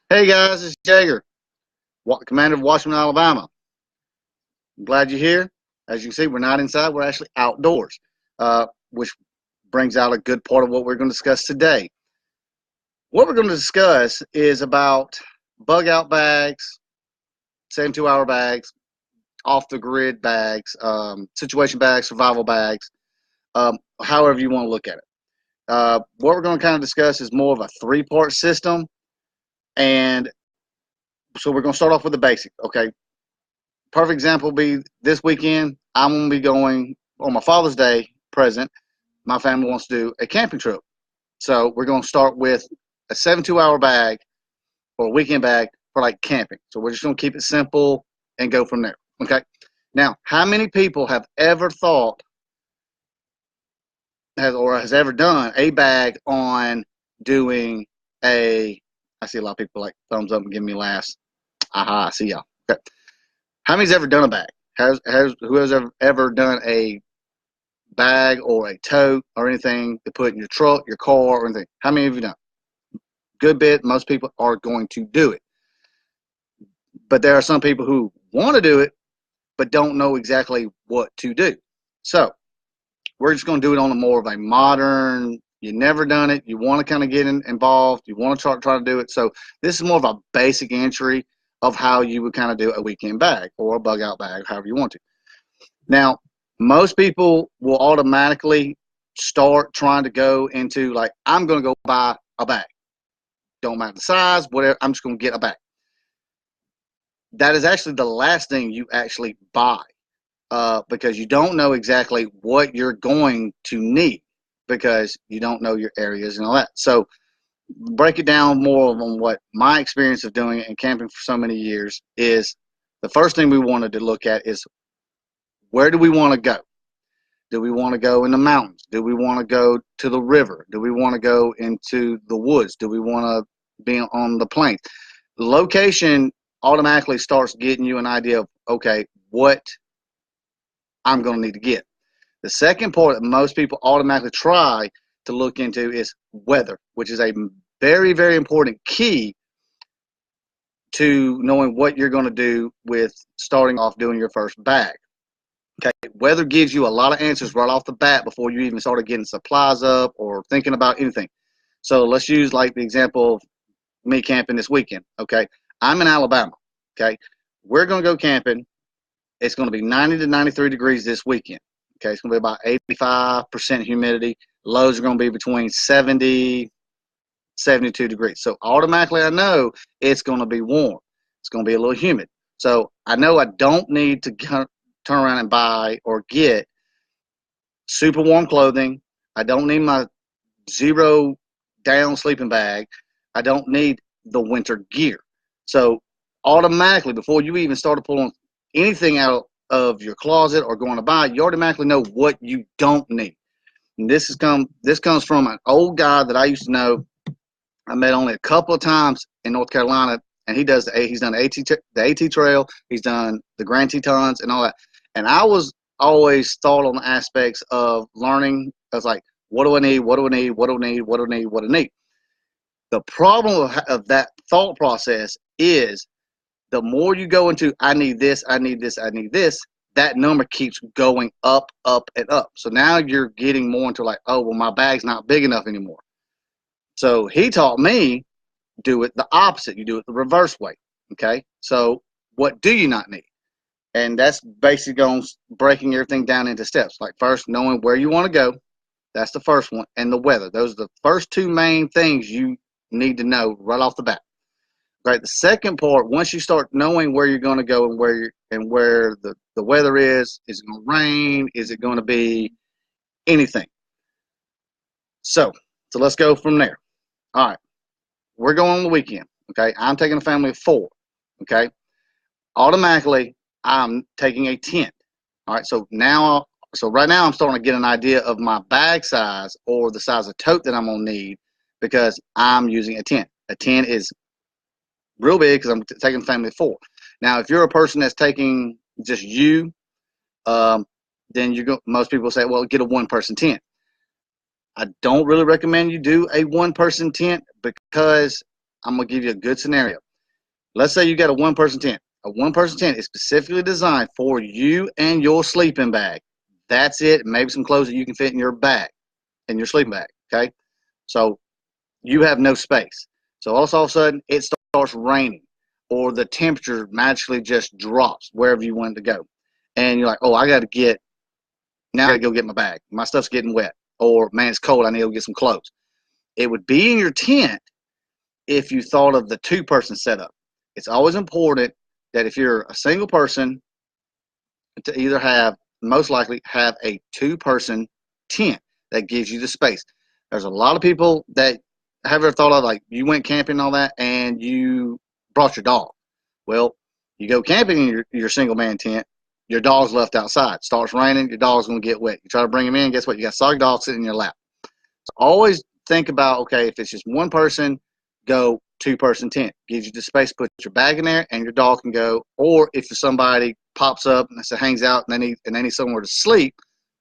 Hey guys, it's Jeager, Commander of Watchmen, Alabama. I'm glad you're here. As you can see, we're not inside, we're actually outdoors, which brings out a good part of what we're going to discuss today. What we're going to discuss is about bug out bags, 72-hour bags, off the grid bags, situation bags, survival bags, however you want to look at it. What we're going to kind of discuss is more of a three-part system. And so we're going to start off with the basic, okay? Perfect example will be this weekend. I'm going to be going on my Father's Day present. My family wants to do a camping trip. So we're going to start with a 72-hour bag or a weekend bag for like camping. So we're just going to keep it simple and go from there. Okay. Now, how many people have ever thought has ever done a bag on doing I see a lot of people like thumbs up and give me laughs. Aha, I see y'all. Okay. How many's ever done a bag? Who has ever done a bag or a tote or anything to put in your truck, your car, or anything? How many of you done? Good bit. Most people are going to do it. But there are some people who want to do it, but don't know exactly what to do. So we're just going to do it on a more of a modern, you never done it, you want to kind of get involved, you want to try to do it. So this is more of a basic entry of how you would kind of do a weekend bag or a bug out bag, however you want to. Now, most people will automatically start trying to go into like, I'm going to go buy a bag. Don't matter the size, whatever, I'm just going to get a bag. That is actually the last thing you actually buy because you don't know exactly what you're going to need because you don't know your areas and all that. So break it down more on what my experience of doing it and camping for so many years is. The first thing we wanted to look at is, where do we want to go? Do we want to go in the mountains? Do we want to go to the river? Do we want to go into the woods? Do we want to be on the plains? The location automatically starts getting you an idea of, okay, what I'm going to need to get. The second part that most people automatically try to look into is weather, which is a very, very important key to knowing what you're going to do with starting off doing your first bag. Okay, weather gives you a lot of answers right off the bat before you even started getting supplies up or thinking about anything. So let's use like the example of me camping this weekend. Okay, I'm in Alabama. Okay, we're going to go camping. It's going to be 90 to 93 degrees this weekend. Okay, it's going to be about 85% humidity. Lows are going to be between 70, 72 degrees. So automatically I know it's going to be warm. It's going to be a little humid. So I know I don't need to turn around and buy or get super warm clothing. I don't need my zero down sleeping bag. I don't need the winter gear. So automatically, before you even start to pull on anything out of your closet or going to buy, you automatically know what you don't need. And this comes from an old guy that I used to know. I met only a couple of times in North Carolina, and he's done the AT Trail, he's done the Grand Tetons and all that. And I was always thought on the aspects of learning. I was like, what do I need? What do I need? What do I need? What do I need? What do I need? The problem of that thought process is the more you go into, I need this, I need this, I need this, that number keeps going up, up, and up. So now you're getting more into like, oh, well, my bag's not big enough anymore. So he taught me, do it the opposite. You do it the reverse way. Okay. So what do you not need? And that's basically on breaking everything down into steps. Like first, knowing where you want to go. That's the first one. And the weather. Those are the first two main things you need to know right off the bat. Right. The second part, once you start knowing where you're going to go and where the weather is it going to rain? Is it going to be anything? So let's go from there. All right. We're going on the weekend. Okay. I'm taking a family of 4. Okay. Automatically, I'm taking a tent. All right. So right now I'm starting to get an idea of my bag size or the size of tote that I'm going to need because I'm using a tent. A tent is real big because I'm taking a family of 4. Now, if you're a person that's taking just you, then most people say, well, get a one-person tent. I don't really recommend you do a one-person tent because I'm going to give you a good scenario. Let's say you got a one-person tent. A one-person tent is specifically designed for you and your sleeping bag. That's it. Maybe some clothes that you can fit in your bag, in your sleeping bag, okay? So you have no space. So all of a sudden, it starts raining, or the temperature magically just drops wherever you want it to go. And you're like, oh, I got to go get my bag. My stuff's getting wet. Or, man, it's cold. I need to go get some clothes. It would be in your tent if you thought of the two-person setup. It's always important that if you're a single person, to either most likely have a two-person tent that gives you the space. There's a lot of people that have ever thought of, like, you went camping and all that, and you brought your dog. Well, you go camping in your single-man tent, your dog's left outside. Starts raining, your dog's going to get wet. You try to bring him in, guess what? You got a soggy dog sitting in your lap. So always think about, okay, if it's just one person, go two-person tent. Gives you the space to put your bag in there, and your dog can go. Or if somebody pops up and hangs out and they need somewhere to sleep,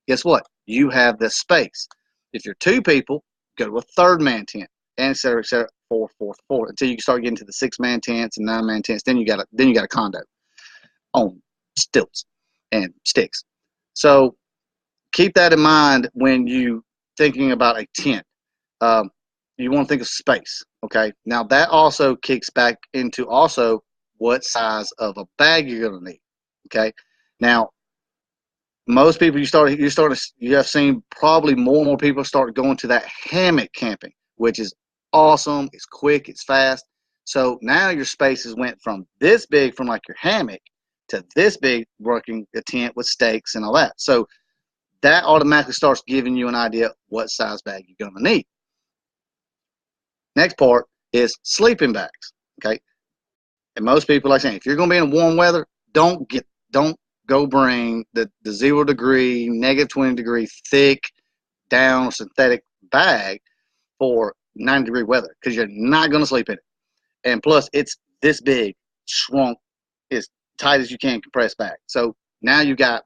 guess what? You have the space. If you're two people, go to a third-man tent, and et cetera, four, until you start getting to the six-man tents and nine-man tents. Then you got a condo on stilts and sticks. So keep that in mind when you thinking about a tent. You want to think of space, okay? Now that also kicks back into also what size of a bag you're going to need, okay? Now most people you have seen probably more and more people start going to that hammock camping, which is awesome. It's quick, it's fast. So now your spaces went from this big from like your hammock to this big working a tent with stakes and all that. So that automatically starts giving you an idea what size bag you're going to need. Next part is sleeping bags, okay? And most people like saying, if you're going to be in warm weather, don't go bring the 0 degree, -20 degree, thick, down synthetic bag for 90-degree weather, because you're not going to sleep in it. And plus, it's this big, shrunk, as tight as you can compress back. So now you got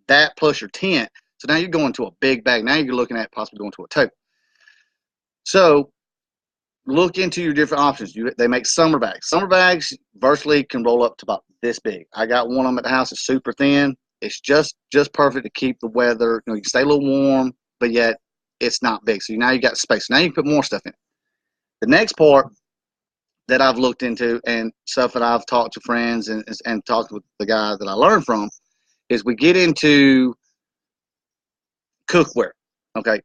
that plus your tent. So now you're going to a big bag. Now you're looking at possibly going to a tote. So look into your different options. They make summer bags. Summer bags virtually can roll up to about this big. I got one of them at the house. It's super thin. It's just perfect to keep the weather. You can stay a little warm, but yet it's not big. So now you got space. Now you can put more stuff in it. The next part that I've looked into and stuff that I've talked to friends and talked with the guys that I learned from is we get into cookware. Okay.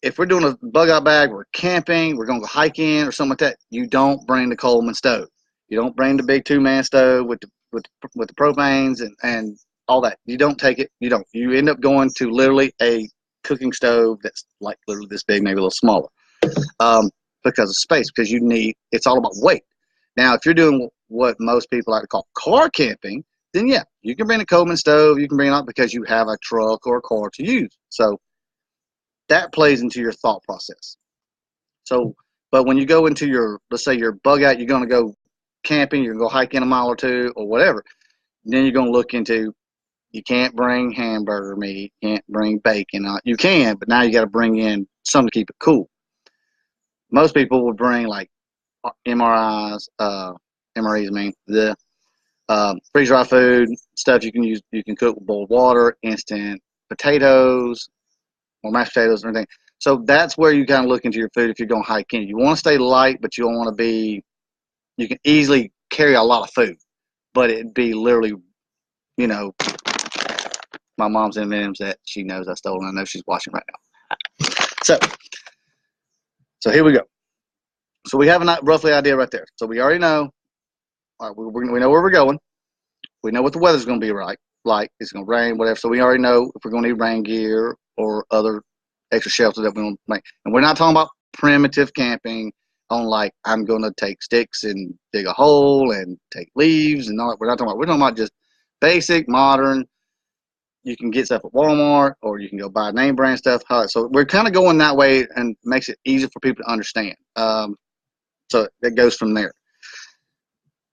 If we're doing a bug out bag, we're camping, we're going to go hiking or something like that, you don't bring the Coleman stove. You don't bring the big 2-man stove with the propanes and all that. You don't take it. You don't. You end up going to literally a cooking stove that's like literally this big, maybe a little smaller, because of space. Because it's all about weight. Now, if you're doing what most people like to call car camping, then yeah, you can bring a Coleman stove. You can bring it up because you have a truck or a car to use. So that plays into your thought process. So, but when you go into let's say your bug out, you're going to go camping, you're going to go hiking a mile or two or whatever. Then you're going to look into, you can't bring hamburger meat, you can't bring bacon. You can, but now you got to bring in something to keep it cool. Most people would bring like MREs, the freeze dry food, stuff you can use, you can cook with boiled water, instant potatoes, or mashed potatoes and everything. So that's where you kind of look into your food if you're going hiking. You want to stay light, but you don't want to be, you can easily carry a lot of food, but it'd be literally, my mom's M&M's that she knows I stole, and I know she's watching right now. So here we go. So we have a roughly idea right there. So we already know, all right, we know where we're going. We know what the weather's going to be like it's going to rain, whatever. So we already know if we're going to need rain gear or other extra shelter that we want to make. And we're not talking about primitive camping on like, I'm going to take sticks and dig a hole and take leaves and all that. We're talking about just basic, modern. You can get stuff at Walmart or you can go buy name brand stuff. So we're kind of going that way and makes it easier for people to understand. So it goes from there.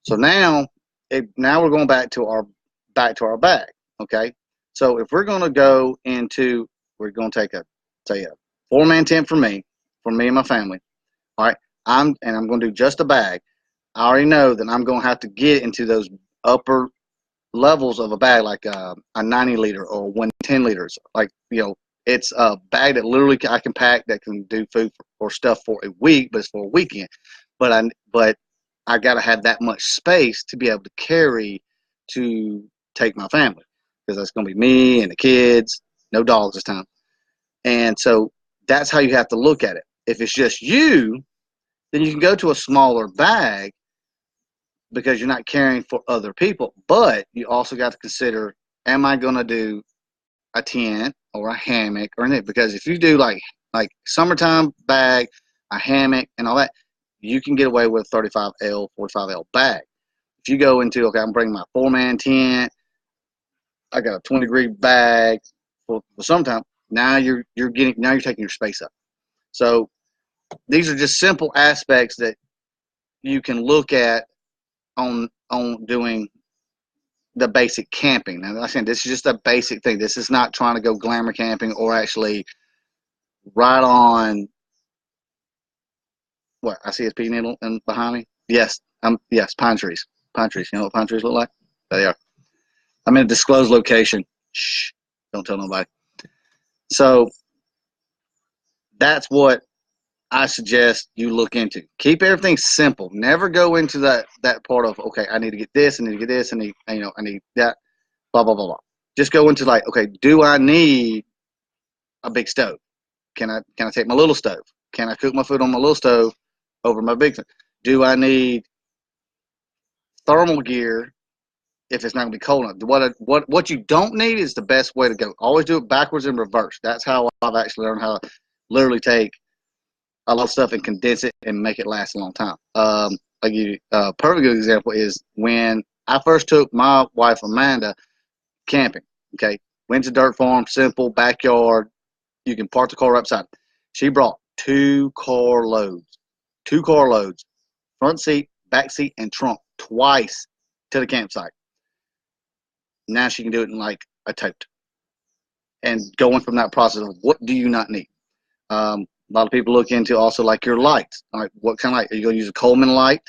So now we're going back to our bag. Okay. So if we're going to go into, we're going to take a 4-man tent for me and my family. All right. I'm going to do just a bag, I already know that I'm going to have to get into those upper levels of a bag, like a 90 liter or 110 liters. Like, it's a bag that literally I can pack that can do food or stuff for a week, but it's for a weekend. But I got to have that much space to be able to carry to take my family, because that's going to be me and the kids, no dogs this time. And so that's how you have to look at it. If it's just you, then you can go to a smaller bag because you're not carrying for other people. But you also got to consider, am I going to do a tent or a hammock or anything? Because if you do like summertime bag, a hammock and all that, you can get away with 35L, 45L bag. If you go into, okay, I'm bringing my 4-man tent, I got a 20-degree bag for summertime. Now you're taking your space up. So these are just simple aspects that you can look at on doing the basic camping. Now, like I said, this is just a basic thing. This is not trying to go glamour camping or actually right on. What, I see a pea needle behind me. Yes, yes, pine trees. Pine trees. You know what pine trees look like? There they are. I'm in a disclosed location. Shh, don't tell nobody. So that's what I suggest you look into. Keep everything simple. Never go into that part of, okay, I need to get this, I need to get this, I need that, blah blah blah blah. Just go into like, okay, do I need a big stove? Can I take my little stove? Can I cook my food on my little stove over my big stove? Do I need thermal gear if it's not gonna be cold enough? What you don't need is the best way to go. Always do it backwards and reverse. That's how I've actually learned how to literally take a lot of stuff and condense it and make it last a long time. I'll give you a perfect good example is when I first took my wife Amanda camping. Okay, went to dirt farm, simple backyard. You can park the car upside. She brought 2 car loads, front seat, back seat, and trunk twice to the campsite. Now she can do it in like a tote. And going from that process of what do you not need? A lot of people look into also like your lights. Like, what kind of light? Are you going to use a Coleman light?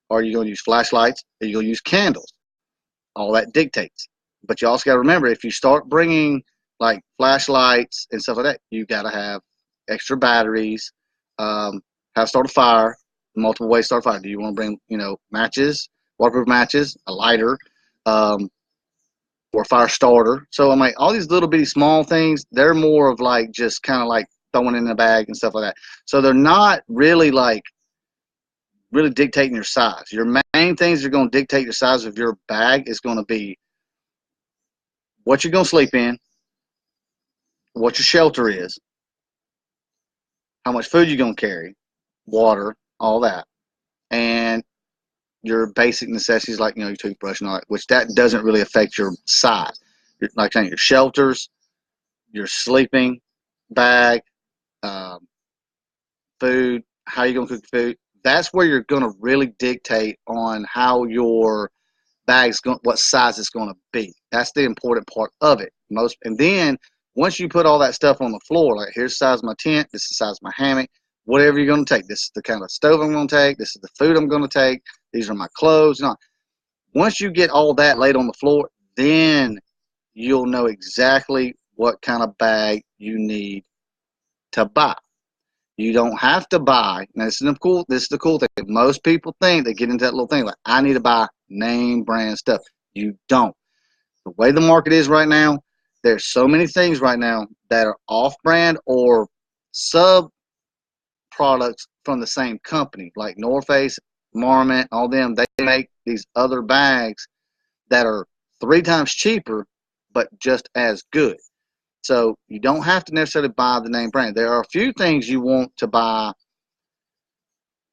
Or are you going to use flashlights? Are you going to use candles? All that dictates. But you also got to remember, if you start bringing like flashlights and stuff like that, you got to have extra batteries, how to start a fire, multiple ways to start a fire. Do you want to bring, matches, waterproof matches, a lighter, or a fire starter? So I'm like, all these little bitty small things, they're more of like just kind of like throwing in a bag and stuff like that. So they're not really really dictating your size. Your main things that are going to dictate the size of your bag is going to be what you're going to sleep in, what your shelter is, how much food you're going to carry, water, all that, and your basic necessities like, your toothbrush and all that, which that doesn't really affect your size. Like saying your shelters, your sleeping bag, food, how you're going to cook food. That's where you're going to really dictate on how your bag's going, what size it's going to be. That's the important part of it. And then once you put all that stuff on the floor, like here's the size of my tent, this is the size of my hammock, whatever you're going to take. This is the kind of stove I'm going to take. This is the food I'm going to take. These are my clothes. Once you get all that laid on the floor, then you'll know exactly what kind of bag you need to buy. You don't have to buy. Now, this is the cool thing. Most people think they get into that little thing like, I need to buy name brand stuff. You don't. The way the market is right now, there's so many things right now that are off-brand or sub products from the same company, like North Face, Marmot, all them. They make these other bags that are 3 times cheaper, but just as good. So you don't have to necessarily buy the name brand. There are a few things you want to buy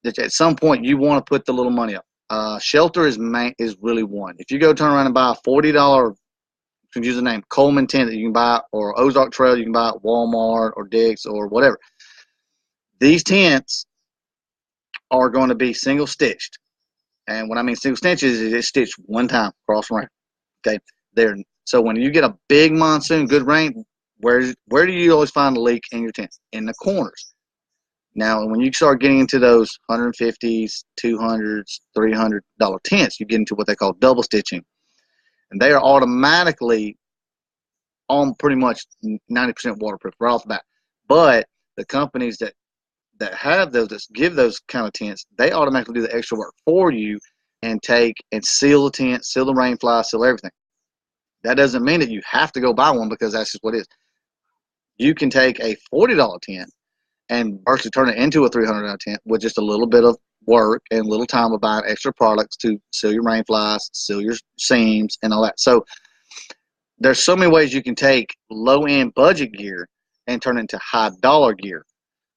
that at some point you want to put the little money up. Shelter is really one. If you go turn around and buy a $40, you can use the name Coleman tent that you can buy, or Ozark Trail you can buy at Walmart or Dick's or whatever. These tents are going to be single stitched. And when I mean single stitches, it's stitched one time across the rain. Okay. So when you get a big monsoon, good rain, where do you always find a leak in your tent? In the corners. Now, when you start getting into those $150s, $200s, $300 tents, you get into what they call double stitching. And they are automatically on pretty much 90% waterproof right off the bat. But the companies that have those, that give those kind of tents, they automatically do the extra work for you and take and seal the tent, seal the rain fly, seal everything. That doesn't mean that you have to go buy one, because that's just what it is. You can take a $40 tent and virtually turn it into a $300 tent with just a little bit of work and a little time of buying extra products to seal your rain flies, seal your seams, and all that. So there's so many ways you can take low-end budget gear and turn it into high-dollar gear.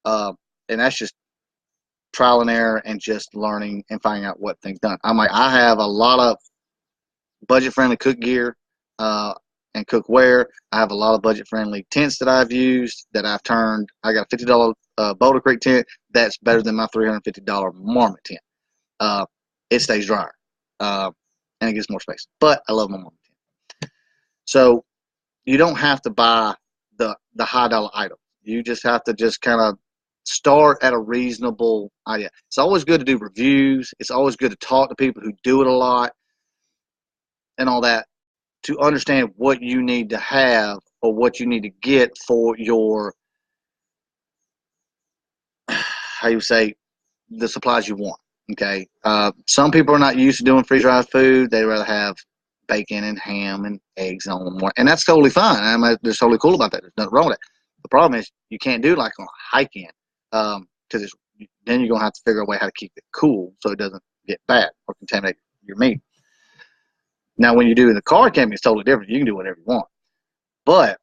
And that's just trial and error and just learning and finding out what things done. I have a lot of budget-friendly cook gear and cookware. I have a lot of budget-friendly tents that I've used that I've turned. I got a $50 Boulder Creek tent that's better than my $350 Marmot tent. It stays drier and it gets more space. But I love my Marmot tent. So you don't have to buy the high-dollar item. You just have to just kind of start at a reasonable idea. It's always good to do reviews. It's always good to talk to people who do it a lot and all that, to understand what you need to have or what you need to get for your, how you say, the supplies you want. Okay. Some people are not used to doing freeze-dried food. They rather have bacon and ham and eggs and all more, and that's totally fine. They're totally cool about that. There's nothing wrong with it. The problem is you can't do it like on a hike-in, because then you're gonna have to figure a way how to keep it cool so it doesn't get bad or contaminate your meat. Now, when you do the car camping, it's totally different. You can do whatever you want. But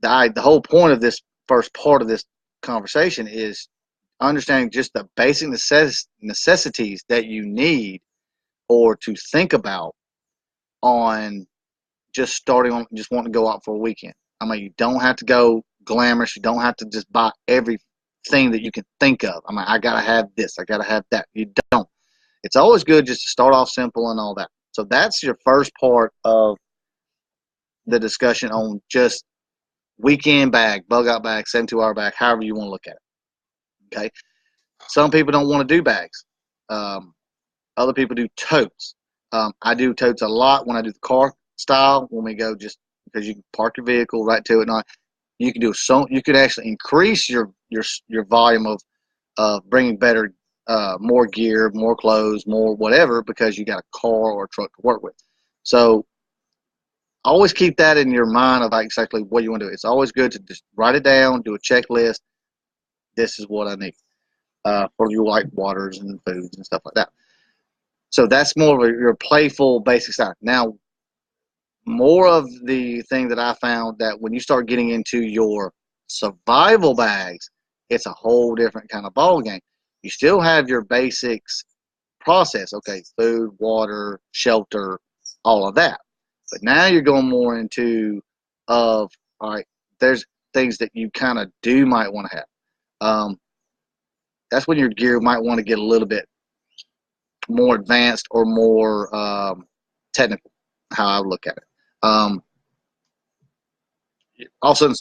the whole point of this first part of this conversation is understanding just the basic necessities that you need or to think about on just starting on, just wanting to go out for a weekend. You don't have to go glamorous. You don't have to just buy everything that you can think of. I got to have this. I got to have that. You don't. It's always good just to start off simple and all that. So that's your first part of the discussion on just weekend bag, bug out bag, 72-hour bag, however you want to look at it. Okay. Some people don't want to do bags. Other people do totes. I do totes a lot when I do the car style, when we go, just because you can park your vehicle right to it. And you can do you could actually increase your volume of bringing better, more gear, more clothes, more whatever, because you got a car or a truck to work with. So always keep that in your mind about exactly what you want to do. It's always good to just write it down, do a checklist. This is what I need for your white waters and foods and stuff like that. So that's more of your playful basic style. Now, more of the thing that I found that when you start getting into your survival bags, it's a whole different kind of ball game. You still have your basics process, okay, food, water, shelter, all of that. But now you're going more into all right, there's things that you kind of might want to have. That's when your gear might want to get a little bit more advanced or more technical, how I would look at it. Also,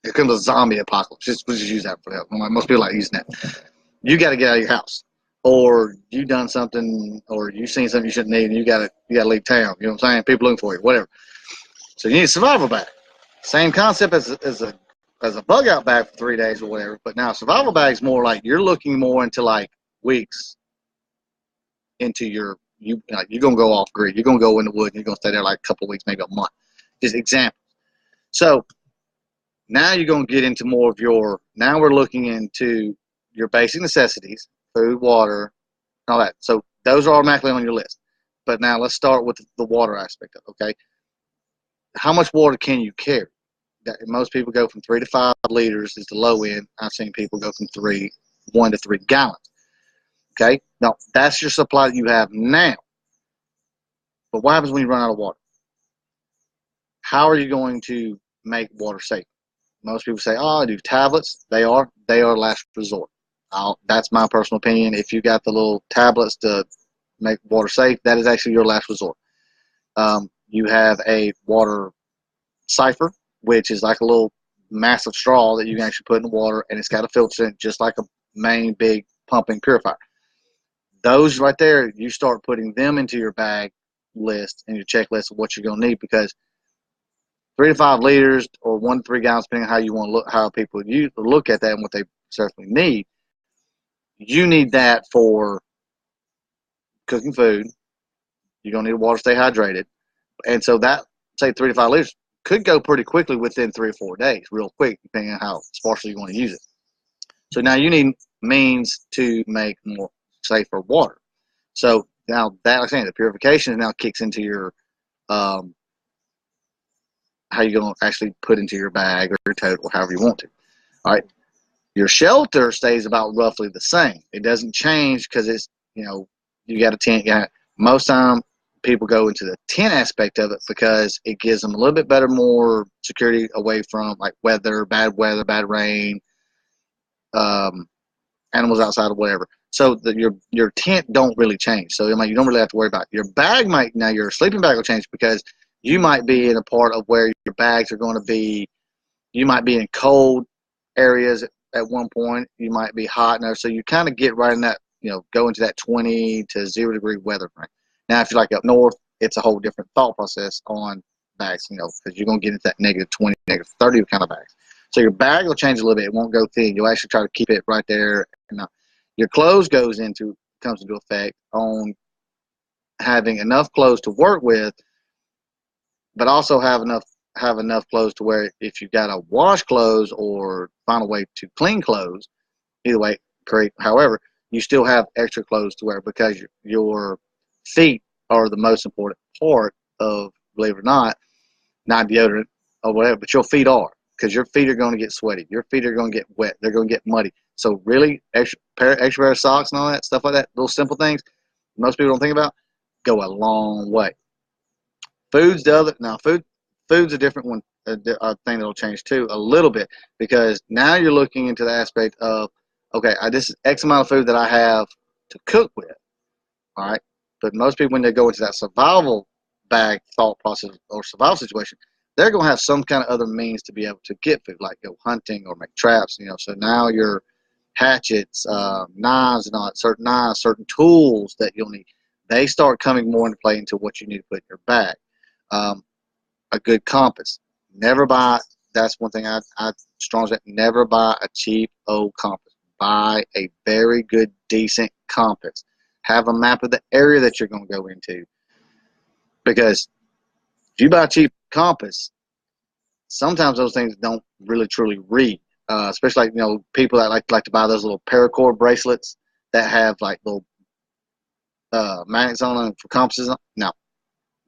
here comes a zombie apocalypse. We'll just use that for that. Most people like using that. You got to get out of your house, or you done something, or you seen something you shouldn't need, and you got to leave town. You know what I'm saying? People looking for you, whatever. So you need a survival bag. Same concept as a bug out bag for 3 days or whatever. But now survival bag is more like you're looking more into like weeks into you're gonna go off grid. You're gonna go in the woods. You're gonna stay there like a couple of weeks, maybe a month. Just example. So now you're gonna get into more of your. Now we're looking into your basic necessities: food, water, and all that. So those are automatically on your list. But now let's start with the water aspect of it, okay? How much water can you carry? Most people go from 3 to 5 liters is the low end. I've seen people go from 1 to 3 gallons. Okay, now that's your supply that you have now. But what happens when you run out of water? How are you going to make water safe? Most people say, "Oh, I do tablets." They are last resort. That's my personal opinion. If you got the little tablets to make water safe, that is actually your last resort. You have a water cipher, which is like a little massive straw that you can actually put in the water, and it's got a filter in it, just like a main big pumping purifier. Those right there, you start putting them into your bag list and your checklist of what you're going to need, because 3 to 5 liters or 1 to 3 gallons, depending on how you want to look, how people look at that and what they certainly need. You need that for cooking food. You're going to need water to stay hydrated. And so that, say 3 to 5 liters, could go pretty quickly within 3 or 4 days, real quick, depending on how sparsely you want to use it. So now you need means to make more safer water. So now that, like I'm saying, the purification now kicks into your how you're going to actually put into your bag or your tote or however you want to. All right. Your shelter stays about roughly the same. It doesn't change because it's, you got a tent. Most time people go into the tent aspect of it because it gives them a little bit better, more security away from like weather, bad rain, animals outside or whatever. So your tent don't really change. So you don't really have to worry about it. Your bag now your sleeping bag will change because you might be in a part of where your bags are going to be. You might be in cold areas at one point. You might be hot now. So you kind of get right in that, go into that 20 to 0 degree weather frame. Now, if you're like up north, it's a whole different thought process on bags, because you're going to get into that negative 20, negative 30 kind of bags. So your bag will change a little bit. It won't go thin. You'll actually try to keep it right there. And your clothes comes into effect on having enough clothes to work with, but also have enough clothes to where if you got to wash clothes or find a way to clean clothes, either way, however, you still have extra clothes to wear, because your feet are the most important part of, believe it or not deodorant or whatever, but your feet are, because your feet are going to get sweaty. Your feet are going to get wet. They're going to get muddy. So really, extra pair of socks and all that stuff like that, those simple things most people don't think about, go a long way. Food's the other. Now, food's a different one, a thing that'll change too a little bit, because now you're looking into the aspect of, okay, this is X amount of food that I have to cook with, all right? But most people, when they go into that survival bag thought process or survival situation, they're going to have some kind of other means to be able to get food, like go hunting or make traps, So now your hatchets, knives, and all that, certain tools that you'll need, they start coming more into play into what you need to put in your bag. A good compass. Never buy. That's one thing I strongly say. Never buy a cheap old compass. Buy a very good, decent compass. Have a map of the area that you're going to go into. Because if you buy a cheap compass, sometimes those things don't really truly read. Especially people that like to buy those little paracord bracelets that have like little magnets on them for compasses. No, I'm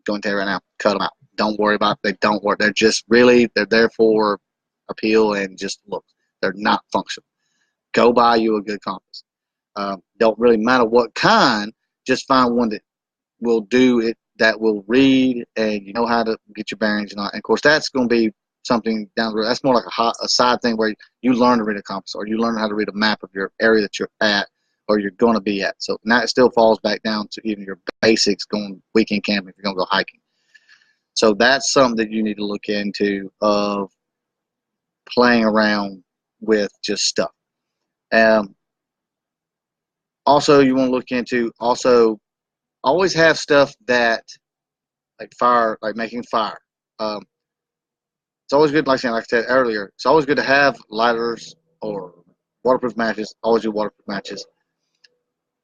going to tell you right now, cut them out. Don't worry about it. They don't work. They're there for appeal and just look. They're not functional. Go buy you a good compass. Don't really matter what kind. Just find one that will do it, that will read, and you know how to get your bearings and all. And of course, that's going to be something down the road. That's more like a side thing where you learn to read a compass, or you learn how to read a map of your area that you're at or you're going to be at. So now it still falls back down to even your basics going weekend camping if you're going to go hiking. So that's something that you need to look into, of playing around with just stuff. Also, you want to look into, always have stuff that, like fire, like making fire. It's always good, like I said earlier, it's always good to have lighters or waterproof matches. Always do waterproof matches.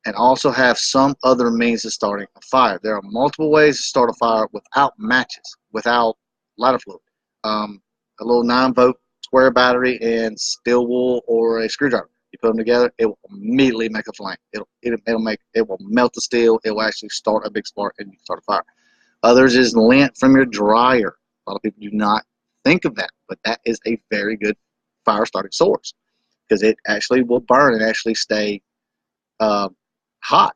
And also have some other means of starting a fire. There are multiple ways to start a fire without matches, without lighter fluid. A little 9-volt square battery and steel wool or a screwdriver. You put them together, it will immediately make a flame. It will melt the steel. It will actually start a big spark, and you can start a fire. Others is lint from your dryer. A lot of people do not think of that, but that is a very good fire starting source, because it actually will burn and actually stay hot.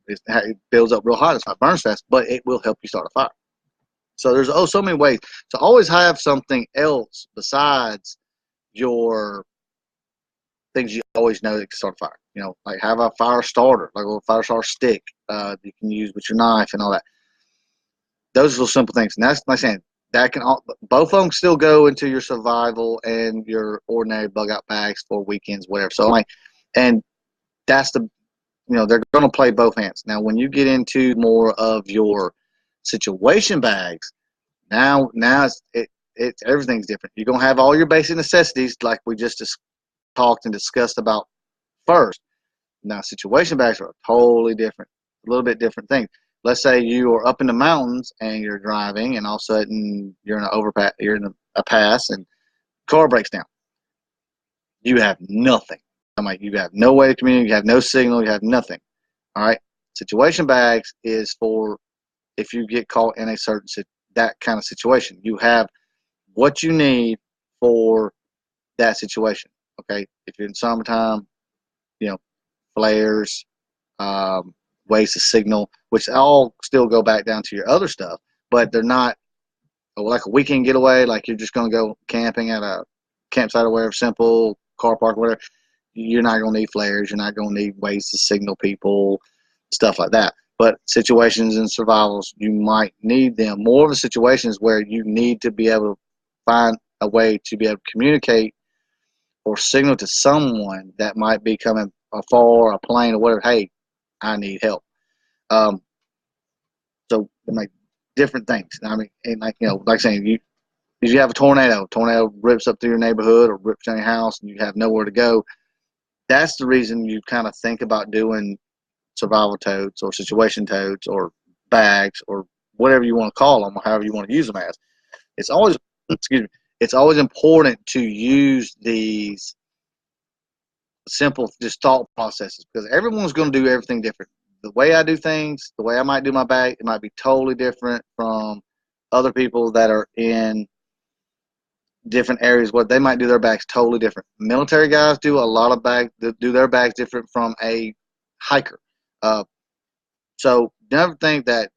It builds up real hot. It's not burns fast, but it will help you start a fire. So there's so many ways to always have something else besides your things you always know that can start a fire. Like have a fire starter, like a little fire starter stick you can use with your knife and all that. Those are little simple things. And that's like saying, that can all, both of them still go into your survival and your ordinary bug out bags for weekends, whatever. So like, and that's the, they're going to play both hands. Now, when you get into more of your situation bags, now it's everything's different. You're going to have all your basic necessities like we just talked and discussed about first. Now, situation bags are totally different, a little bit different thing. Let's say you are up in the mountains and you're driving, and all of a sudden you're in an overpass, you're in a pass, and car breaks down. You have nothing. I'm like, you have no way to communicate. You have no signal. You have nothing. All right. Situation bags is for if you get caught in a certain that kind of situation. You have what you need for that situation. Okay. If you're in summertime, flares, ways to signal, which all still go back down to your other stuff, but they're not like a weekend getaway. Like you're just going to go camping at a campsite or whatever, simple car park, whatever. You're not going to need flares. You're not going to need ways to signal people, stuff like that. But situations and survivals, you might need them. More of the situations where you need to be able to find a way to be able to communicate or signal to someone that might be coming afar, a plane or whatever. Hey, I need help. So like different things. I mean, and like saying if you have a tornado rips up through your neighborhood or rips down your house and you have nowhere to go. That's the reason you kind of think about doing survival totes or situation totes or bags or whatever you want to call them or however you want to use them as. It's always, it's always important to use these simple just thought processes because everyone's going to do everything different. The way I do things, the way I might do my bag, it might be totally different from other people that are in different areas. What they might do their bags totally different. Military guys do a lot of bags, do their bags different from a hiker. So never think that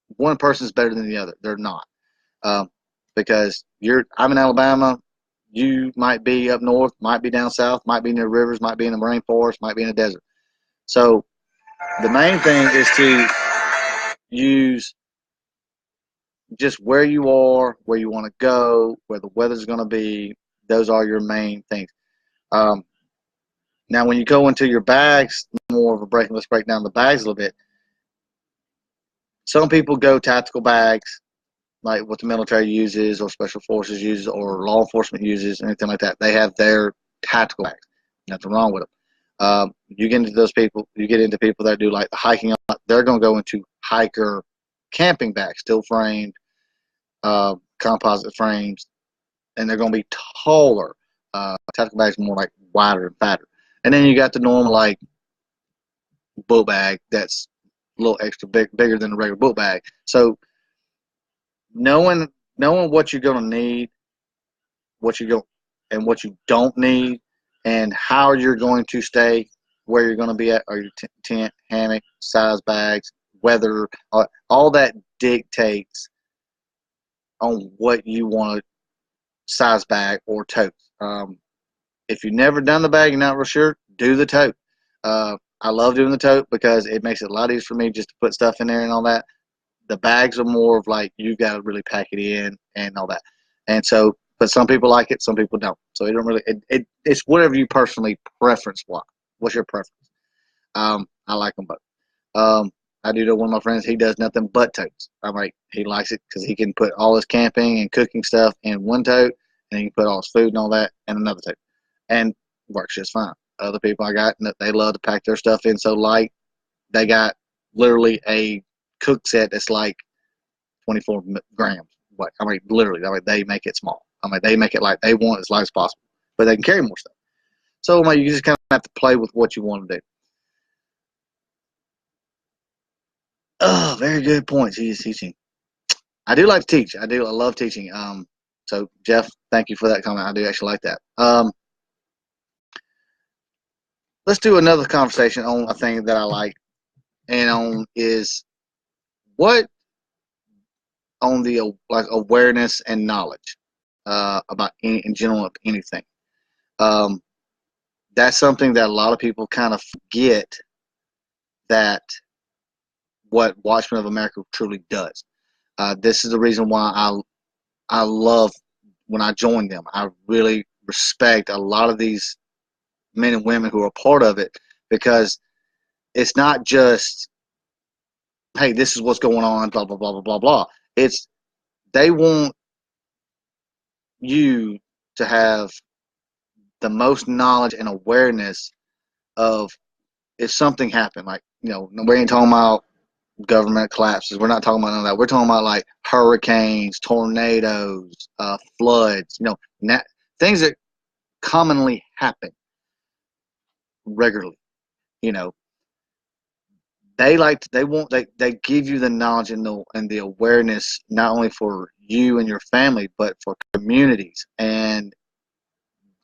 one person is better than the other. They're not. Because I'm in Alabama, you might be up north, might be down south, might be near rivers, might be in the rainforest, might be in the desert. So the main thing is to use just where you are, where you want to go, where the weather's going to be. Those are your main things. Now, when you go into your bags, more of a break. Let's break down the bags a little bit. Some people go tactical bags, like what the military uses, or special forces uses, or law enforcement uses, anything like that. They have their tactical bags. Nothing wrong with them. You get into those people. You get into people that do like the hiking. They're going to go into hiker camping bags, steel framed, composite frames, and they're going to be taller. Tactical bags more like wider and fatter. And then you got the normal like boat bag that's a little extra bigger than a regular boat bag. So knowing what you're going to need, what you don't need, and how you're going to stay, where you're going to be at, or your tent, hammock, size bags, weather, all that dictates on what you want to size bag or tote. If you've never done the bag, you're not real sure, do the tote. I love doing the tote because it makes it a lot easier for me just to put stuff in there and all that. The bags are more of like you got to really pack it in and all that. And so, but some people like it, some people don't. So it don't really. It's whatever you personally preference. What's your preference? I like them both. I do know one of my friends. He does nothing but totes. I'm like, he likes it because he can put all his camping and cooking stuff in one tote, and he can put all his food and all that in another tote, and works just fine. Other people I got, they love to pack their stuff in so light. They got literally a cook set that's like 24 grams. I mean, literally, they make it small. I mean, they make it like they want as light as possible, but they can carry more stuff. So you just kind of have to play with what you want to do. Oh, very good points. He is teaching. I do like to teach. I love teaching. So Jeff, thank you for that comment. I do actually like that. Let's do another conversation on a thing that I like, and on is what on the like awareness and knowledge about in general of anything. That's something that a lot of people kind of forget that what Watchmen of America truly does. This is the reason why I love when I join them. I really respect a lot of these men and women who are part of it, because it's not just, hey, this is what's going on, blah blah blah blah blah blah. It's, they want you to have the most knowledge and awareness of, if something happened, like, we ain't talking about government collapses. We're not talking about none of that. We're talking about like hurricanes, tornadoes, floods. Things that commonly happen regularly. You know, they give you the knowledge and the awareness, not only for you and your family, but for communities. And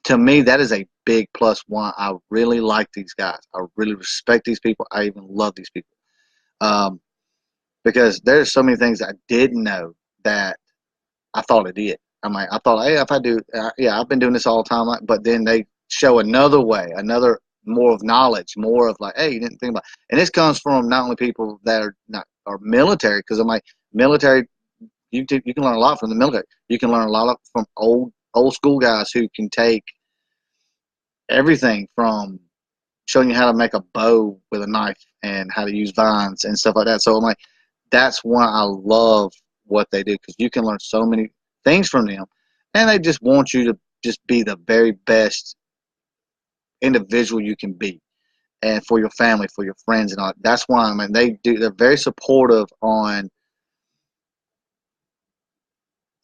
to me, that is a big plus one. I really like these guys. I really respect these people. I even love these people. Because there's so many things I didn't know that I thought I did. I thought, hey, if I do, yeah, I've been doing this all the time. But then they show another way, another more of knowledge, more of like, hey, you didn't think about. And this comes from not only people that are military, because I'm like, military, you can learn a lot from the military. You can learn a lot from old school guys who can take everything from showing you how to make a bow with a knife and how to use vines and stuff like that. So I'm like, that's why I love what they do, because you can learn so many things from them, and they just want you to just be the very best individual you can be, and for your family, for your friends, and all. That's why, I mean, they're very supportive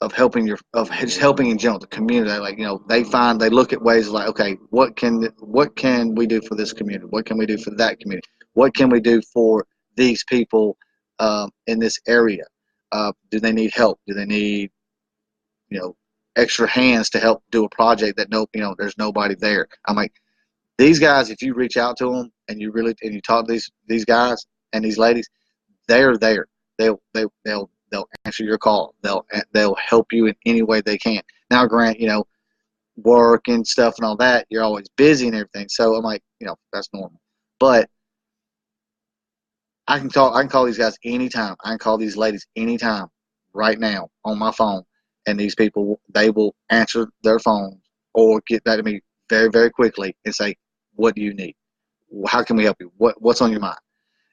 of helping just helping in general the community. Like, they look at ways like, okay, what can we do for this community? What can we do for that community? What can we do for these people in this area? Do they need help? Do they need extra hands to help do a project that there's nobody there? I'm like, these guys, if you reach out to them and you talk to these guys and these ladies, they're there. They'll answer your call. They'll help you in any way they can. Now, grant, work and stuff and all that, you're always busy and everything. So I'm like, that's normal. But I can call these guys anytime. I can call these ladies anytime, right now, on my phone. And these people, they will answer their phone or get back to me very, very quickly and say, what do you need? How can we help you? What's on your mind?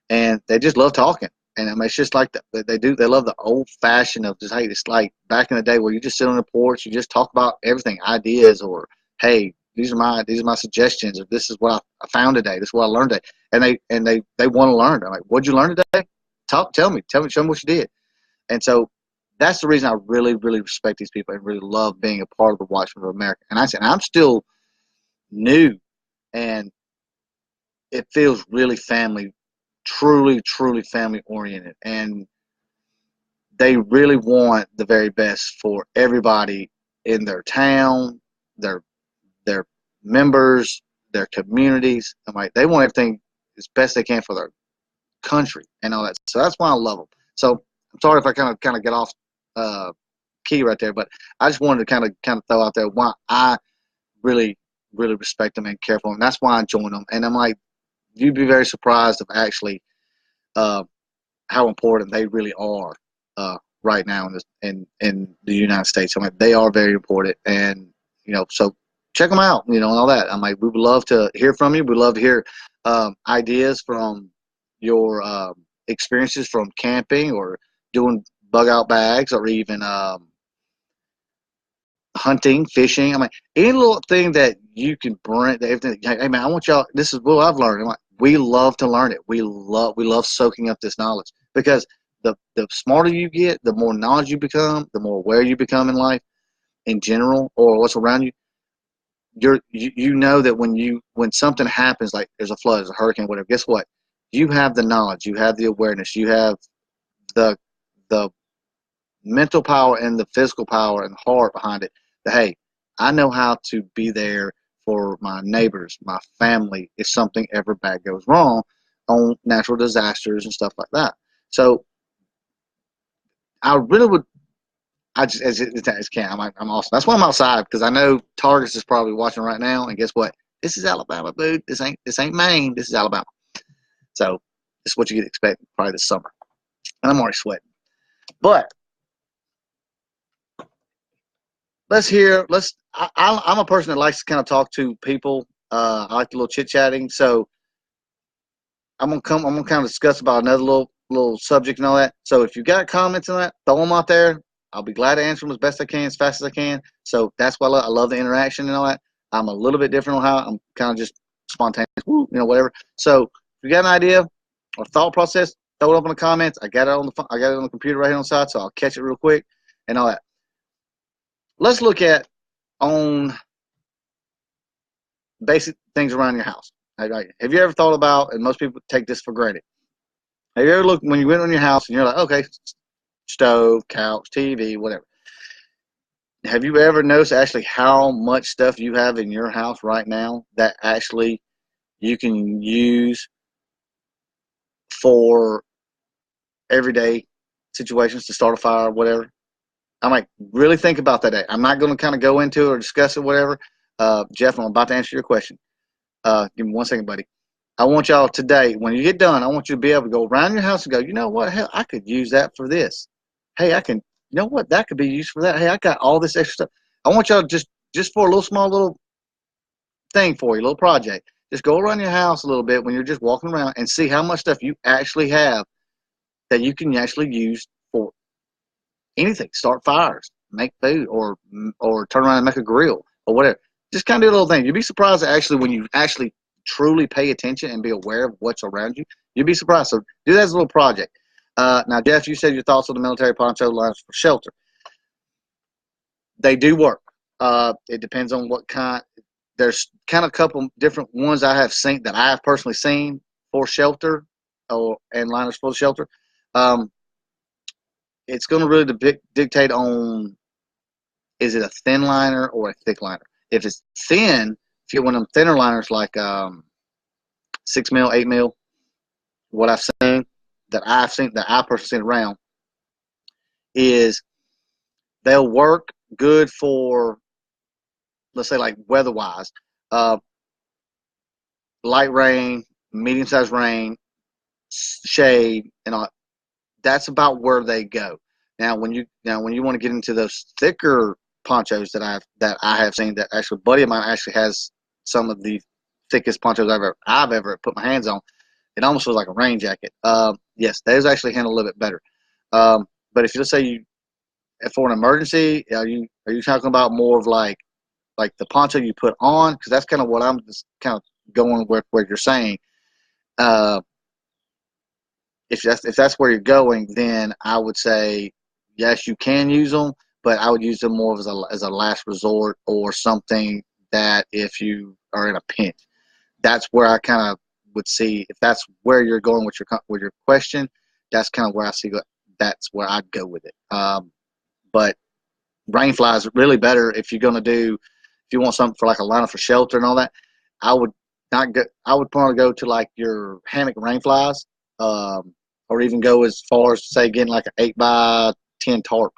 And they just love talking. And I mean, it's just like they love the old fashioned of just, hey, it's like back in the day where you just sit on the porch, you just talk about everything, ideas, or, hey, these are my suggestions, or this is what I found today, this is what I learned today. And they want to learn. I'm like, what'd you learn today? Tell me, show me what you did. And so that's the reason I really, really respect these people and really love being a part of the Watchmen of America. And I'm still new, and it feels really family, truly, truly family oriented. And they really want the very best for everybody in their town, their members, their communities. I'm like, they want everything as best they can for their country and all that. So that's why I love them. So I'm sorry if I kind of get off key right there, but I just wanted to kind of throw out there why I really, really respect them and care for them. That's why I joined them. And I'm like, you'd be very surprised of actually how important they really are right now in the United States. I mean, they are very important, and so check them out, and all that. I'm like, we would love to hear from you. We'd love to hear ideas from your experiences from camping or doing bug out bags, or even hunting, fishing. I mean, any little thing that you can bring. Hey man, I want y'all. This is what I've learned. I'm like, we love to learn it. We love soaking up this knowledge, because the smarter you get, the more knowledge you become, the more aware you become in life in general, or what's around you. You know that when something happens, like there's a flood, there's a hurricane, whatever. Guess what? You have the knowledge, you have the awareness, you have the the mental power and the physical power and heart behind it. That, hey, I know how to be there for my neighbors, my family, if something ever bad goes wrong on natural disasters and stuff like that. So I really would. I just as can. I'm awesome. That's why I'm outside, because I know Targus is probably watching right now. And guess what? This is Alabama, dude. This ain't Maine. This is Alabama. So this is what you get expect probably this summer. And I'm already sweating. But let's hear. I'm a person that likes to kind of talk to people. I like a little chit chatting. So I'm gonna kind of discuss about another little subject and all that. So if you got comments on that, throw them out there. I'll be glad to answer them as best I can, as fast as I can. So that's why I love the interaction and all that. I'm a little bit different on how I'm kind of just spontaneous, whatever. So if you got an idea or thought process, throw it up in the comments. I got it on the computer right here on the side, so I'll catch it real quick and all that. Let's look at on basic things around your house. Have you ever thought about, and most people take this for granted, have you ever looked when you went on your house and you're like, okay, stove, couch, TV, whatever. Have you ever noticed actually how much stuff you have in your house right now that actually you can use for everyday situations to start a fire or whatever? I'm like, really think about that. I'm not going to kind of go into it or discuss it, whatever. Jeff, I'm about to answer your question. Give me 1 second, buddy. I want y'all today, when you get done, I want you to be able to go around your house and go, you know what? Hell, I could use that for this. Hey, you know what? That could be used for that. Hey, I got all this extra stuff. I want y'all just for a little small little thing for you, a little project. Just go around your house a little bit when you're just walking around and see how much stuff you actually have that you can actually use for anything. Start fires, make food, or turn around and make a grill or whatever. Just kind of do a little thing. You'd be surprised actually when you actually truly pay attention and be aware of what's around you. You'd be surprised. So do that as a little project. Now, Jeff, you said your thoughts on the military poncho lines for shelter. They do work. It depends on what kind. There's kind of a couple different ones I have seen that I have personally seen for shelter and liners for the shelter. It's going to really dictate on, is it a thin liner or a thick liner? If it's thin, if you get one of them thinner liners like 6 mil, 8 mil, what I've seen, that I personally seen around, is they'll work good for, let's say, like weather-wise, uh, light rain, medium-sized rain, shade, and all. That's about where they go. Now, when you want to get into those thicker ponchos that I have seen, that actually a buddy of mine actually has some of the thickest ponchos I've ever put my hands on. It almost feels like a rain jacket. Yes, those actually handle a little bit better. But if you just say for an emergency, are you talking about more of like the poncho you put on? Because that's kind of what I'm just kind of going with what you're saying. If that's where you're going, then I would say yes, you can use them, but I would use them more as a last resort or something that if you are in a pinch. That's where I kind of would see, if that's where you're going with your question. That's kind of where I see that's where I'd go with it. But rain flies are really better if you're going to do, if you want something for like a liner for shelter and all that. I would probably go to like your hammock rain flies, or even go as far as say getting like an 8x10 tarp.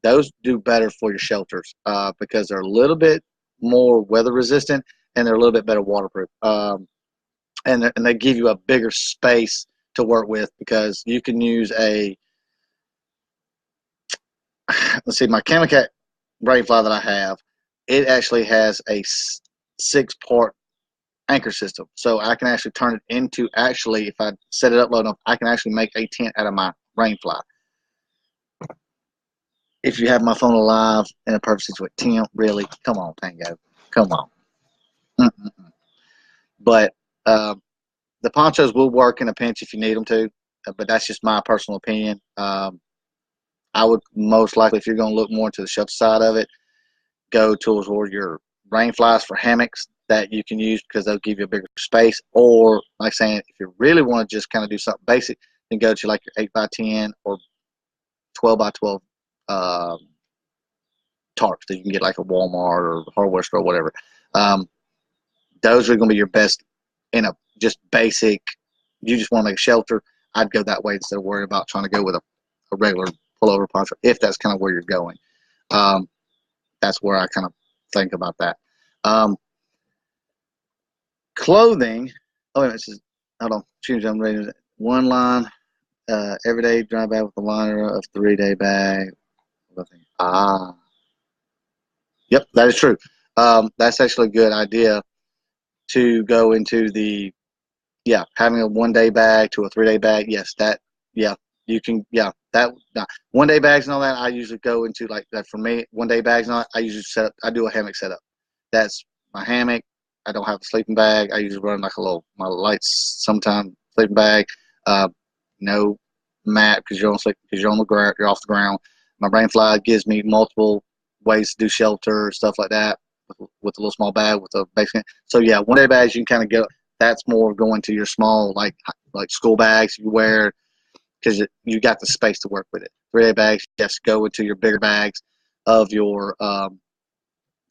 Those do better for your shelters because they're a little bit more weather resistant and they're a little bit better waterproof. And they give you a bigger space to work with because you can use let's see, my Chemicat rainfly that I have, it actually has a 6-part anchor system. So I can actually turn it into, if I set it up low enough, I can actually make a tent out of my rainfly. If you have my phone alive in a perfect situation, Tim, really, come on, Tango, come on. Mm-mm-mm. But the ponchos will work in a pinch if you need them to, but that's just my personal opinion. I would most likely, if you're going to look more into the shelter side of it, go toward your rain flies for hammocks that you can use because they'll give you a bigger space. Or, like saying, if you really want to just kind of do something basic, then go to like your 8x10 or 12x12 tarps that you can get like a Walmart or hardware store or whatever. Those are going to be your best in a just basic, you just want to make a shelter. I'd go that way instead of worrying about trying to go with a regular pullover poncho if that's kind of where you're going. That's where I kind of think about that. Clothing. Oh, wait, this is, hold on. Choose. I'm ready. One line. Everyday dry bag with a liner of 3-day bag. Yep, that is true. That's actually a good idea to go into the, yeah, having a 1 day bag to a 3 day bag. Yes, that, yeah, you can, yeah, that, nah. 1 day bags and all that, I usually go into like that for me, 1 day bags and all that, I usually set up, I do a hammock setup. That's my hammock. I don't have a sleeping bag. I usually run like a little, my lights sometime sleeping bag. Uh, no mat because you're on the ground, you're off the ground. My rain fly gives me multiple ways to do shelter, stuff like that, with a little small bag with a basement. So yeah, 1 day bags you can kind of get. That's more going to your small like school bags you wear because you got the space to work with it. 3 day bags, yes, go into your bigger bags of your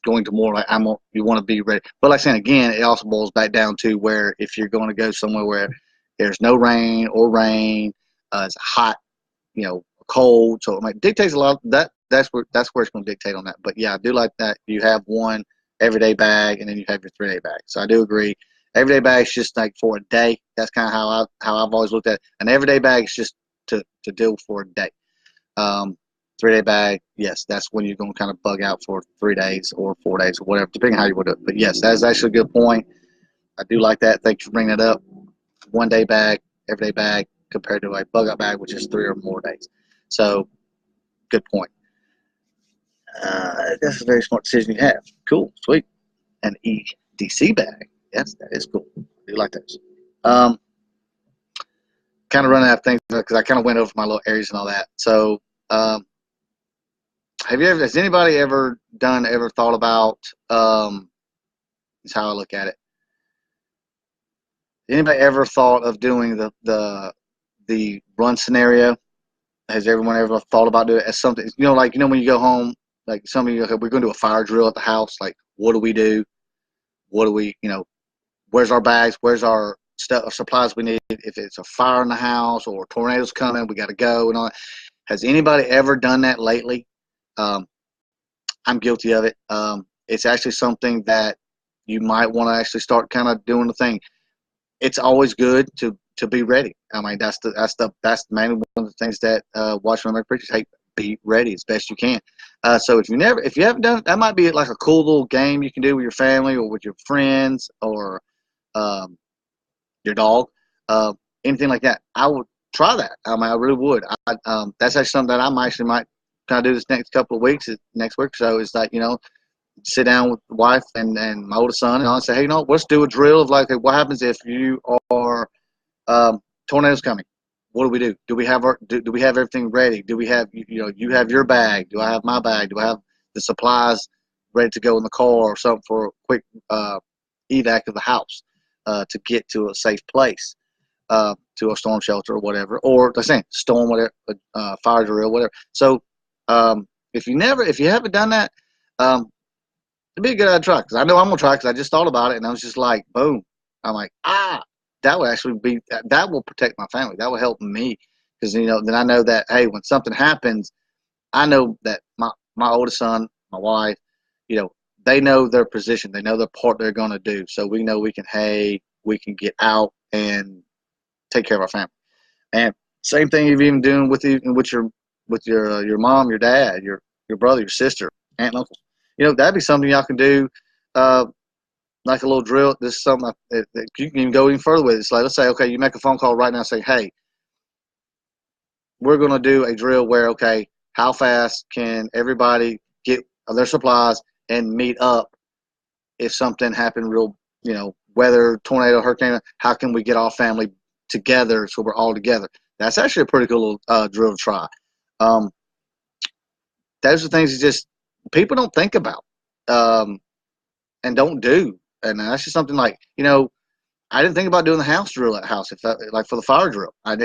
going to more like you want to be ready. But like saying again, it also boils back down to where if you're going to go somewhere where there's no rain or rain, it's hot, cold. So it dictates a lot of that. That's where it's going to dictate on that. But yeah, I do like that you have one everyday bag and then you have your 3 day bag. So I do agree. Everyday bag is just like for a day. That's kind of how I've always looked at it. An everyday bag is just to deal for a day. Um, 3 day bag, yes, that's when you're going to kind of bug out for 3 days or 4 days or whatever, depending on how you want to do it. But yes, that is actually a good point. I do like that. Thanks for bringing that up. 1 day bag, everyday bag, compared to a bug out bag, which is 3 or more days. So, good point. That's a very smart decision you have. Cool, sweet. An EDC bag. Yes, that is cool. I do like those. Kind of running out of things because I kind of went over my little areas and all that. So, has anybody ever thought about, is how I look at it. Anybody ever thought of doing the run scenario? Has everyone ever thought about doing it as something, when you go home, like some of you, okay, we're going to do a fire drill at the house. Like, what do we do? What do we, where's our bags? Where's our stuff, supplies we need? If it's a fire in the house or tornadoes coming, we got to go and all that. Has anybody ever done that lately? I'm guilty of it. It's actually something that you might want to actually start kind of doing the thing. It's always good to be ready. I mean, that's mainly one of the things that Watchmen make preachers hate. Be ready as best you can. So if you haven't done it, that might be like a cool little game you can do with your family or with your friends or your dog, anything like that. I would try that. I mean, I really would. That's actually something that might kind of do this next couple of weeks, next week or so. Is like, sit down with the wife and my oldest son and I'll say, hey, let's do a drill of like, hey, what happens if you are tornadoes coming? What do we do? Do we have do we have everything ready? Do we have you have your bag? Do I have my bag? Do I have the supplies ready to go in the car or something for a quick evac of the house to get to a safe place, to a storm shelter or whatever, or like saying storm whatever, fire drill, whatever. So if you haven't done that, it'd be a good idea to try because I know I'm gonna try because I just thought about it and I was just like, boom. I'm like, that would actually be that will protect my family. That will help me because then I know that hey, when something happens, I know that my oldest son, my wife, they know their position. They know the part they're gonna do. So we know we can get out and take care of our family. And same thing you're even doing with your mom, your dad, your brother, your sister, aunt and uncle. That'd be something y'all can do, like a little drill. This is something that you can even go even further with. It's like, let's say, okay, you make a phone call right now and say, hey, we're going to do a drill where, okay, how fast can everybody get their supplies and meet up if something happened real, weather, tornado, hurricane, how can we get our family together so we're all together? That's actually a pretty cool drill to try. Those are things that just people don't think about and don't do. And that's just something like, I didn't think about doing the house drill at the house, like for the fire drill. I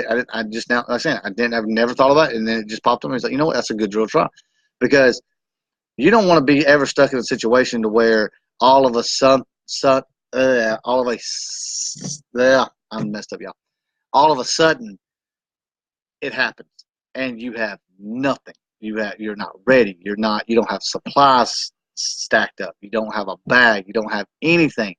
just now, like I said, I've never thought about it. And then it just popped up and it's like, you know what, that's a good drill to try. Because you don't want to be ever stuck in a situation to where all of a sudden, I'm messed up, y'all. All of a sudden, it happens, and you have nothing. You're not ready. You don't have supplies stacked up. You don't have a bag. You don't have anything.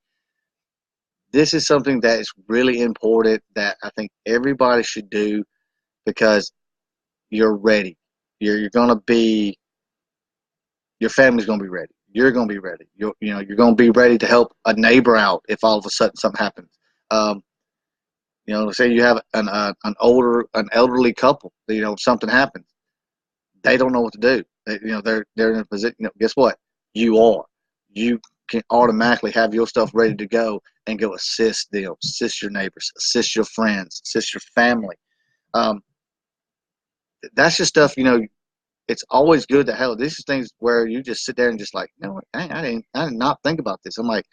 This is something that is really important that I think everybody should do because you're ready. You're going to be. Your family's going to be ready. you're going to be ready. You're going to be ready to help a neighbor out if all of a sudden something happens. Say you have an elderly couple. Something happens, they don't know what to do. They're in a position. Guess what? You are. You can automatically have your stuff ready to go and go assist them, assist your neighbors, assist your friends, assist your family. That's just stuff. It's always good to have. These are things where you just sit there and just like, I did not think about this. I'm like,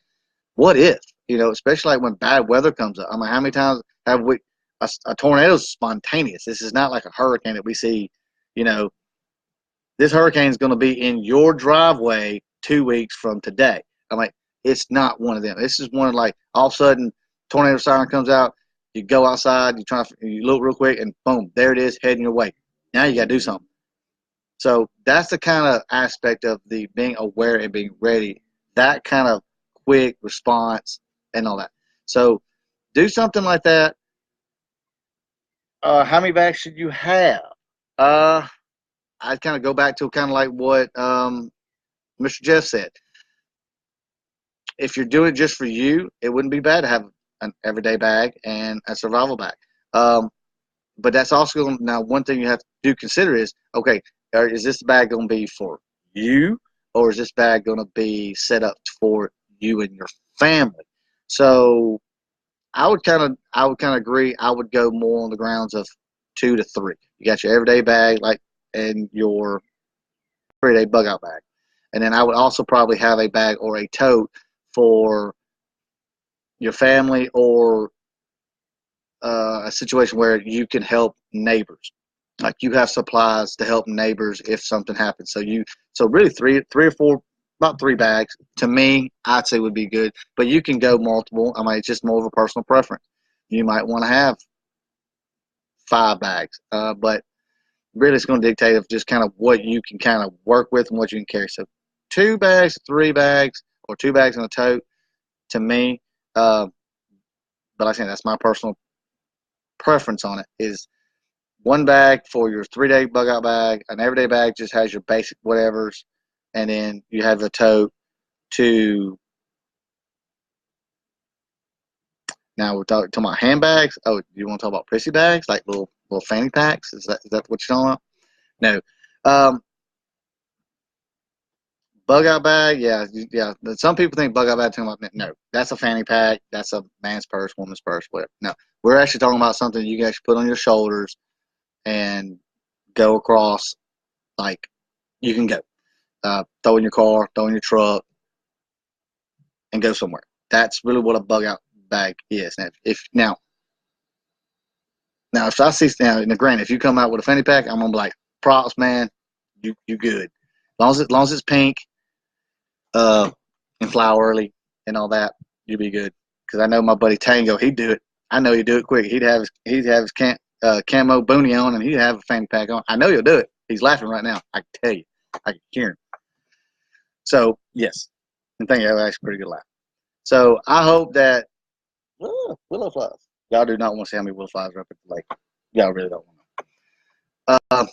what if? Especially like when bad weather comes up. I'm like, how many times have we? A tornado is spontaneous. This is not like a hurricane that we see. This hurricane is going to be in your driveway 2 weeks from today. I'm like, it's not one of them. This is one of like all of a sudden tornado siren comes out. You go outside, you look real quick, and boom, there it is, heading your way. Now you got to do something. So that's the kind of aspect of the being aware and being ready. That kind of quick response and all that. So do something like that. How many bags should you have? I'd kind of go back to kind of like what Mr. Jeff said. If you're doing it just for you, it wouldn't be bad to have an everyday bag and a survival bag. But that's also now one thing you have to consider is, okay, is this bag going to be for you, or is this bag going to be set up for you and your family? So I would kind of agree. I would go more on the grounds of 2 to 3. You got your everyday bag, and your everyday bug out bag, and then I would also probably have a bag or a tote for your family or a situation where you can help neighbors. Like you have supplies to help neighbors if something happens. So really three or four, about 3 bags to me, I'd say would be good. But you can go multiple. I mean, it's just more of a personal preference. You might want to have 5 bags, but really it's going to dictate of just kind of what you can kind of work with and what you can carry. So 2 bags, 3 bags, or 2 bags in a tote to me. But like I said, that's my personal preference on it is 1 bag for your 3-day bug out bag. An everyday bag just has your basic whatevers, and then you have the tote to. Now we're talking about handbags. Oh, you want to talk about prissy bags, like little fanny packs? Is that what you're talking about? No. Bug out bag, yeah. Some people think bug out bag. No, that's a fanny pack. That's a man's purse, woman's purse, whatever. No, we're actually talking about something you can actually put on your shoulders and go across. Like you can go, throw in your car, throw in your truck, and go somewhere. That's really what a bug out bag is. Now, if I see granted, if you come out with a fanny pack, I'm gonna be like, props, man, you good. As long as it's pink, and flowery and all that, you'd be good. Because I know my buddy Tango, he'd do it. I know he'd do it quick. He'd have his camo boonie on, and he'd have a fanny pack on. I know he'll do it. He's laughing right now. I can tell you. I can hear him. So yes, and thank you. That was actually a pretty good laugh. So I hope that willow flies. Y'all do not want to see how many willow flies are up at the lake. Y'all really don't want to.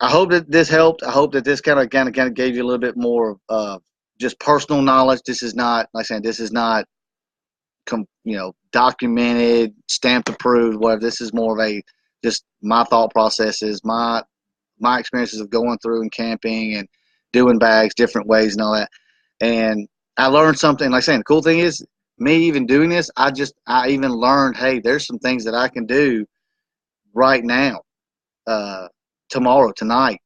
I hope that this helped. I hope that this kind of gave you a little bit more just personal knowledge. This is not, like I said, this is not, documented, stamped, approved, whatever. This is more of just my thought processes, my experiences of going through and camping and doing bags different ways and all that. And I learned something. Like I said, the cool thing is me even doing this. I even learned, hey, there's some things that I can do right now, tomorrow, tonight,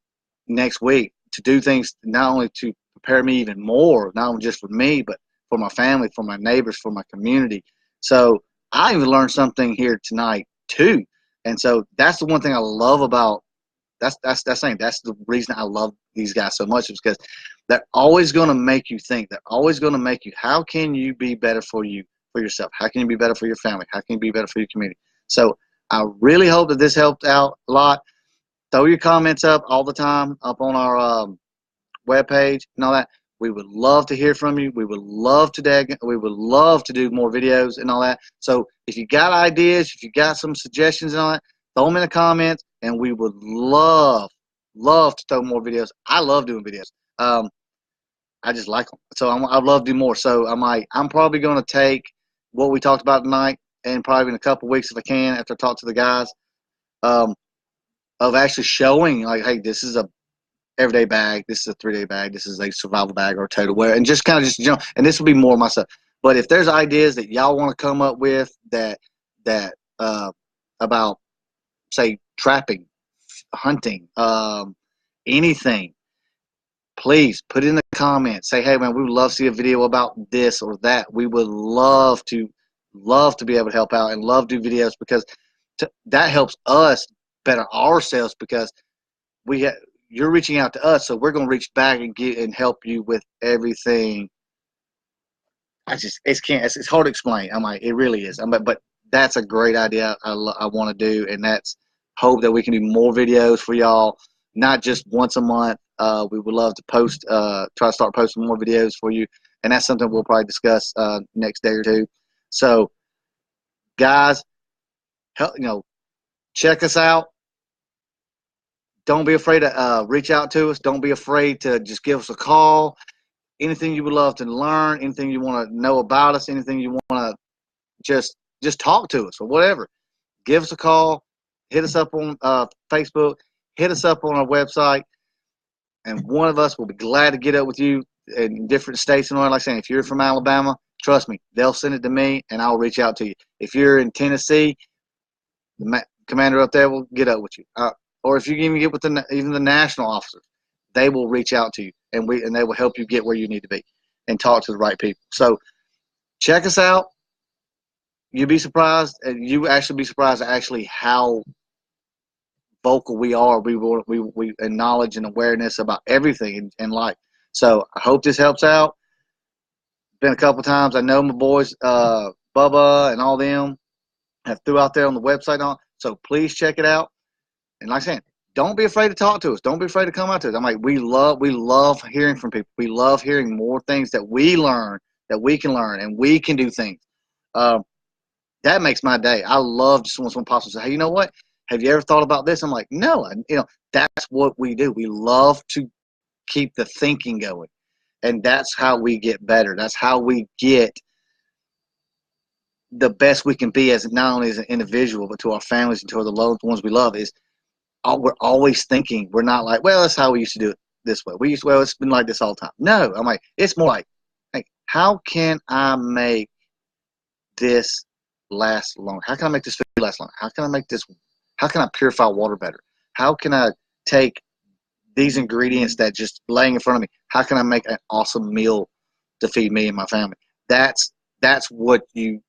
next week, to do things not only to prepare me even more, not only just for me, but for my family, for my neighbors, for my community. So I even learned something here tonight too. And so that's the one thing I love about that's the reason I love these guys so much, is because they're always going to make you think. They're always going to make you, how can you be better for yourself? How can you be better for your family? How can you be better for your community? So I really hope that this helped out a lot. Throw your comments up all the time up on our webpage and all that. We would love to hear from you. We would love to do more videos and all that. So if you got ideas, if you got some suggestions and all that, throw them in the comments, and we would love to throw more videos. I love doing videos. I just like them. So I'd love to do more. So I'm like, I'm probably going to take what we talked about tonight, and probably in a couple of weeks if I can, after I talk to the guys, of actually showing like, hey, this is a everyday bag, this is a 3-day bag, this is a survival bag or a total wear, and just kind of just and this will be more of my stuff. But if there's ideas that y'all want to come up with that about, say, trapping, hunting, anything, please put in the comments. Say, hey man, we would love to see a video about this or that. We would love to be able to help out and love to do videos, because that helps us better ourselves, because you're reaching out to us, so we're going to reach back and help you with everything. It's hard to explain. I'm like, it really is. But that's a great idea. I want to do, and that's hope that we can do more videos for y'all, not just once a month. We would love to post, try to start posting more videos for you, and that's something we'll probably discuss next day or two. So, guys, check us out. Don't be afraid to reach out to us. Don't be afraid to just give us a call. Anything you would love to learn, anything you want to know about us, anything you want to just talk to us or whatever, give us a call. Hit us up on Facebook. Hit us up on our website, and one of us will be glad to get up with you in different states. And like I said, if you're from Alabama, trust me, they'll send it to me, and I'll reach out to you. If you're in Tennessee, the commander up there will get up with you. Or if you can even get with even the national officers, they will reach out to you, and they will help you get where you need to be and talk to the right people. So check us out. You'll be surprised, and you actually be surprised at actually how vocal we are. We in knowledge and awareness about everything in life. So I hope this helps out. Been a couple times. I know my boys, Bubba and all them, have threw out there on the website on. So please check it out. And like I said, don't be afraid to talk to us. Don't be afraid to come out to us. I'm like, we love hearing from people. We love hearing more things that we learn, that we can learn, and we can do things. That makes my day. I love just when someone pops up and says, hey, you know what? Have you ever thought about this? I'm like, no. That's what we do. We love to keep the thinking going. And that's how we get better. That's how we get the best we can be, as not only as an individual, but to our families and to the loved ones we love. We're always thinking. We're not like, well, that's how we used to do it this way. It's been like this all the time. No, I'm like, it's more like, hey, how can I make this last long? How can I make this food last long? How can I purify water better? How can I take these ingredients that just laying in front of me? How can I make an awesome meal to feed me and my family? That's what we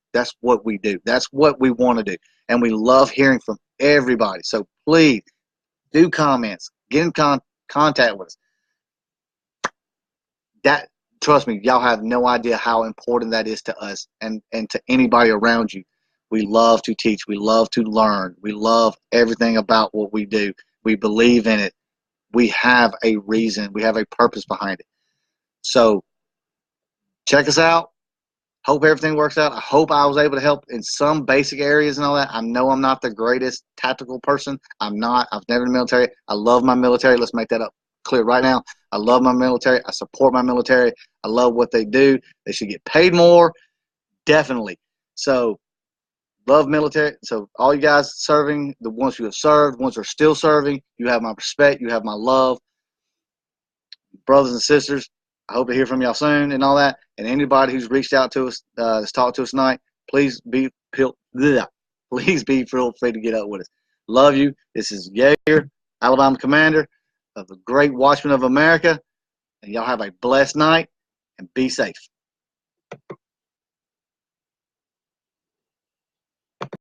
do. That's what we want to do. And we love hearing from everybody. So please, do comments, get in contact with us. Trust me, y'all have no idea how important that is to us and to anybody around you. We love to teach. We love to learn. We love everything about what we do. We believe in it. We have a reason. We have a purpose behind it. So check us out. Hope everything works out. I hope I was able to help in some basic areas and all that. I know I'm not the greatest tactical person. I'm not. I've never been in the military. I love my military. Let's make that up clear right now. I love my military. I support my military. I love what they do. They should get paid more. Definitely. So, love military. So, all you guys serving, the ones who have served, the ones who are still serving, you have my respect. You have my love. Brothers and sisters, I hope to hear from y'all soon and all that. And anybody who's reached out to us, that's talked to us tonight, please feel free to get up with us. Love you. This is Jeager, Alabama Commander of the Great Watchmen of America. And y'all have a blessed night and be safe.